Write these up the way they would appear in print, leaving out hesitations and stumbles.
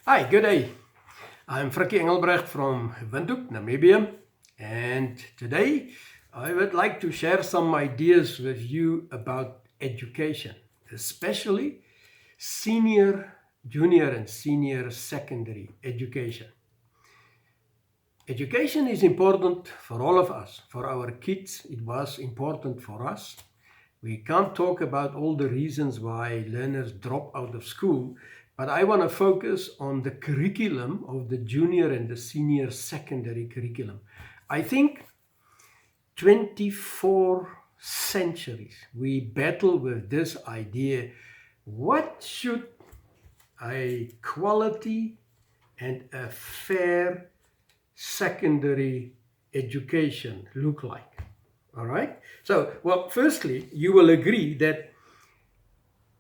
Hi, good day. I'm Frikkie Engelbrecht from Windhoek, Namibia, and today I would like to share some ideas with you about education, especially senior, junior, and senior secondary education. Education is important for all of us. For our kids, it was important for us. We can't talk about all the reasons why learners drop out of school, but I want to focus on the curriculum of the junior and the senior secondary curriculum. I think 24 centuries we battle with this idea. What should a quality and a fair secondary education look like? All right. So, well, firstly, you will agree that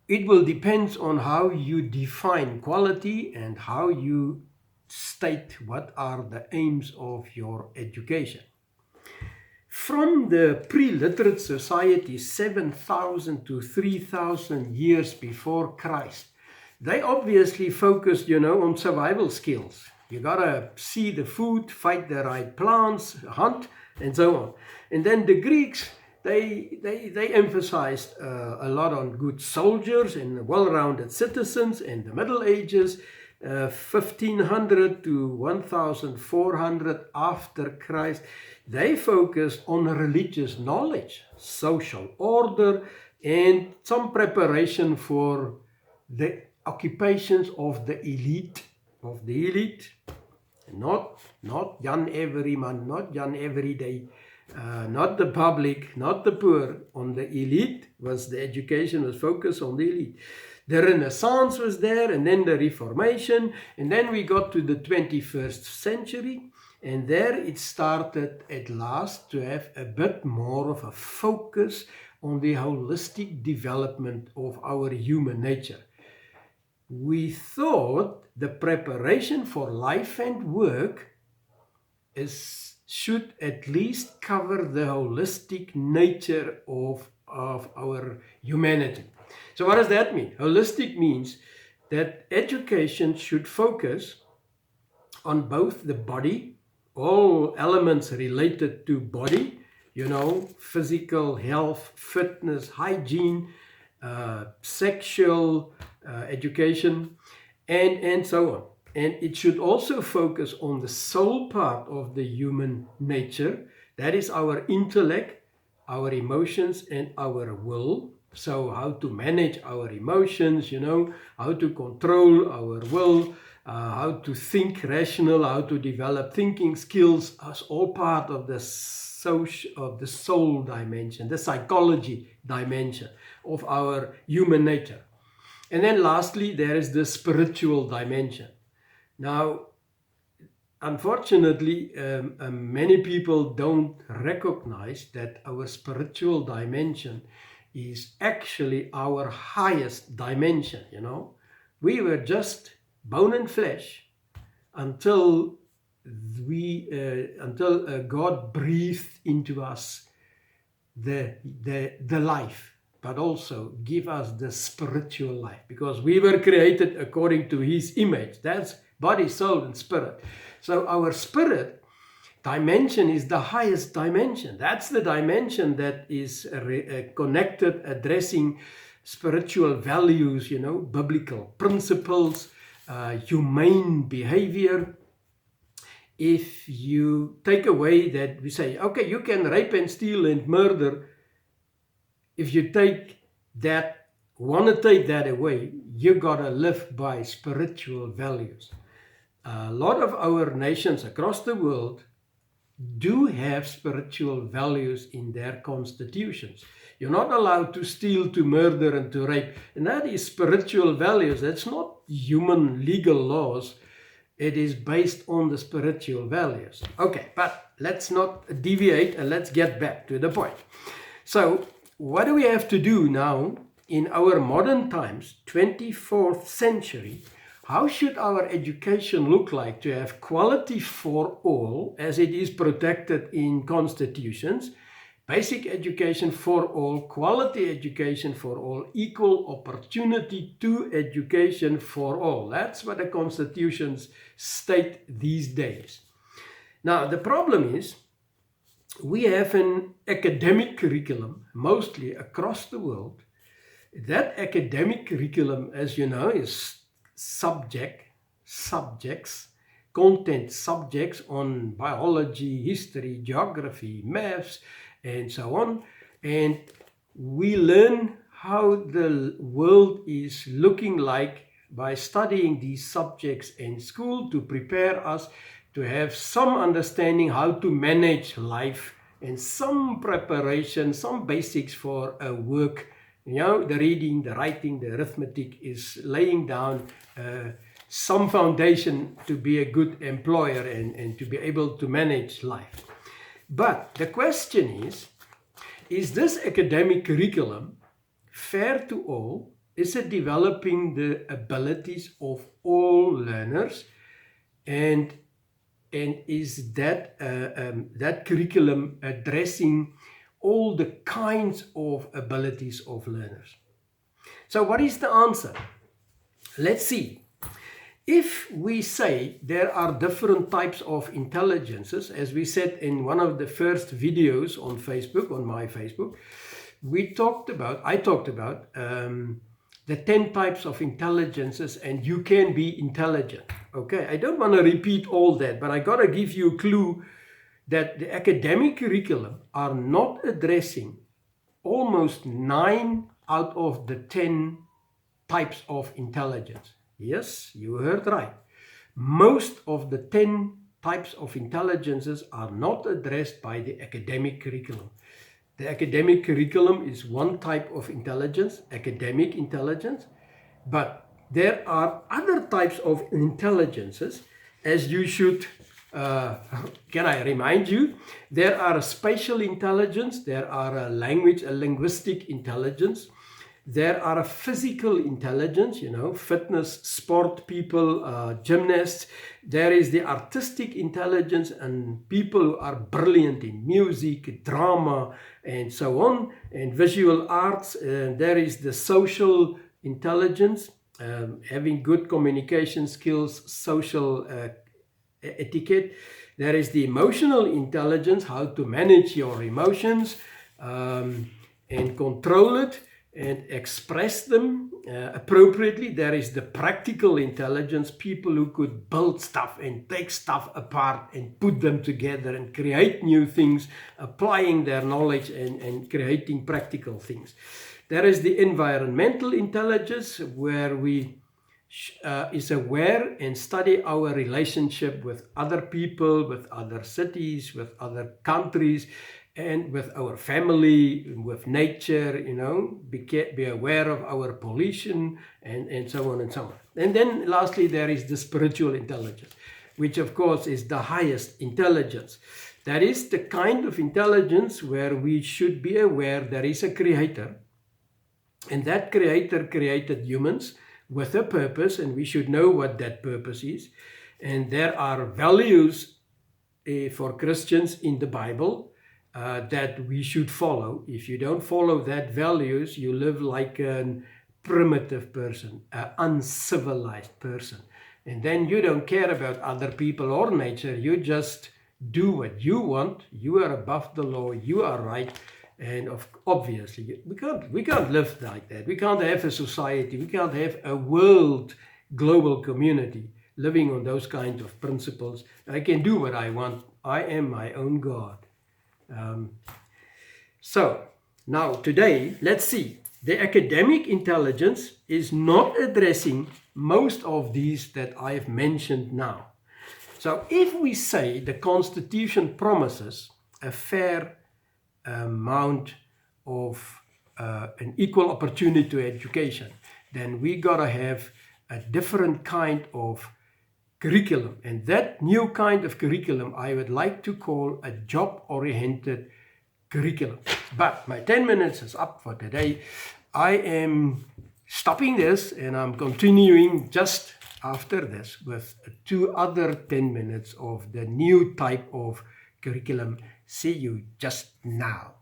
it will depend on how you define quality and how you state what are the aims of your education. From the pre-literate society 7,000 to 3,000 years before Christ, they obviously focused, on survival skills. You gotta see the food, fight the right plants, hunt, and so on. And then the Greeks, they emphasized a lot on good soldiers and well-rounded citizens. In the Middle Ages, 1500 to 1400 after Christ, they focused on religious knowledge, social order, and some preparation for the occupations of the elite. Not Jan Everyman, not Jan Everyday, not the public, not the poor. On the elite the education was focused on the elite. The Renaissance was there, and then the Reformation, and then we got to the 21st century, and there it started at last to have a bit more of a focus on the holistic development of our human nature. We thought the preparation for life and work should at least cover the holistic nature of our humanity. So what does that mean? Holistic means that education should focus on both the body, all elements related to body, physical health, fitness, hygiene, sexual education, and so on. And it should also focus on the soul part of the human nature. That is our intellect, our emotions, and our will. So how to manage our emotions, how to control our will, how to think rational, how to develop thinking skills, as all part of the soul dimension, the psychology dimension of our human nature. And then lastly, there is the spiritual dimension. Now, unfortunately, many people don't recognize that our spiritual dimension is actually our highest dimension. We were just bone and flesh until God breathed into us the life, but also give us the spiritual life, because we were created according to His image. That's body, soul, and spirit. So our spirit dimension is the highest dimension. That's the dimension that is connected, addressing spiritual values, biblical principles, humane behavior. If you take away that, we say, okay, you can rape and steal and murder. If you want to take that away, you gotta live by spiritual values. A lot of our nations across the world do have spiritual values in their constitutions. You're not allowed to steal, to murder, and to rape. And that is spiritual values. That's not human legal laws. It is based on the spiritual values. Okay, but let's not deviate and let's get back to the point. So, what do we have to do now in our modern times, 24th century? How should our education look like to have quality for all, as it is protected in constitutions, basic education for all, quality education for all, equal opportunity to education for all. That's what the constitutions state these days. Now, the problem is we have an academic curriculum, mostly across the world. That academic curriculum, as you know, is subjects, content subjects on biology, history, geography, maths, and so on. And we learn how the world is looking like by studying these subjects in school to prepare us to have some understanding how to manage life and some preparation, some basics for a work. You know, the reading, the writing, the arithmetic is laying down some foundation to be a good employer and to be able to manage life. But the question is this academic curriculum fair to all? Is it developing the abilities of all learners? And is that that curriculum addressing all the kinds of abilities of learners? So what is the answer? Let's see. If we say there are different types of intelligences, as we said in one of the first videos on Facebook, on my Facebook, I talked about the 10 types of intelligences, and you can be intelligent. Okay, I don't want to repeat all that, but I got to give you a clue that the academic curriculum are not addressing almost 9 out of the 10 types of intelligence. Yes, you heard right. Most of the 10 types of intelligences are not addressed by the academic curriculum. The academic curriculum is one type of intelligence, academic intelligence, but there are other types of intelligences, as you should, can I remind you, there are a spatial intelligence, there are a linguistic intelligence, there are a physical intelligence, you know, fitness, sport people, gymnasts. There is the artistic intelligence and people who are brilliant in music, drama, and so on, and visual arts. There is the social intelligence, having good communication skills, social etiquette. There is the emotional intelligence, how to manage your emotions and control it and express them appropriately. There is the practical intelligence, people who could build stuff and take stuff apart and put them together and create new things, applying their knowledge and creating practical things. There is the environmental intelligence, where we is aware and study our relationship with other people, with other cities, with other countries, and with our family, with nature, you know, be aware of our pollution, and so on and so on. And then lastly, there is the spiritual intelligence, which of course is the highest intelligence. That is the kind of intelligence where we should be aware there is a creator, and that creator created humans with a purpose, and we should know what that purpose is. And there are values for Christians in the Bible that we should follow. If you don't follow that values, you live like a primitive person, an uncivilized person. And then you don't care about other people or nature. You just do what you want. You are above the law. You are right. And obviously, we can't live like that. We can't have a society. We can't have a world, global community living on those kinds of principles. I can do what I want. I am my own God. So now today, let's see. The academic intelligence is not addressing most of these that I have mentioned now. So if we say the Constitution promises a fair amount of an equal opportunity to education, then we gotta have a different kind of curriculum. And that new kind of curriculum I would like to call a job-oriented curriculum. But my 10 minutes is up for today. I am stopping this and I'm continuing just after this with 2 other 10 minutes of the new type of curriculum. See you just now.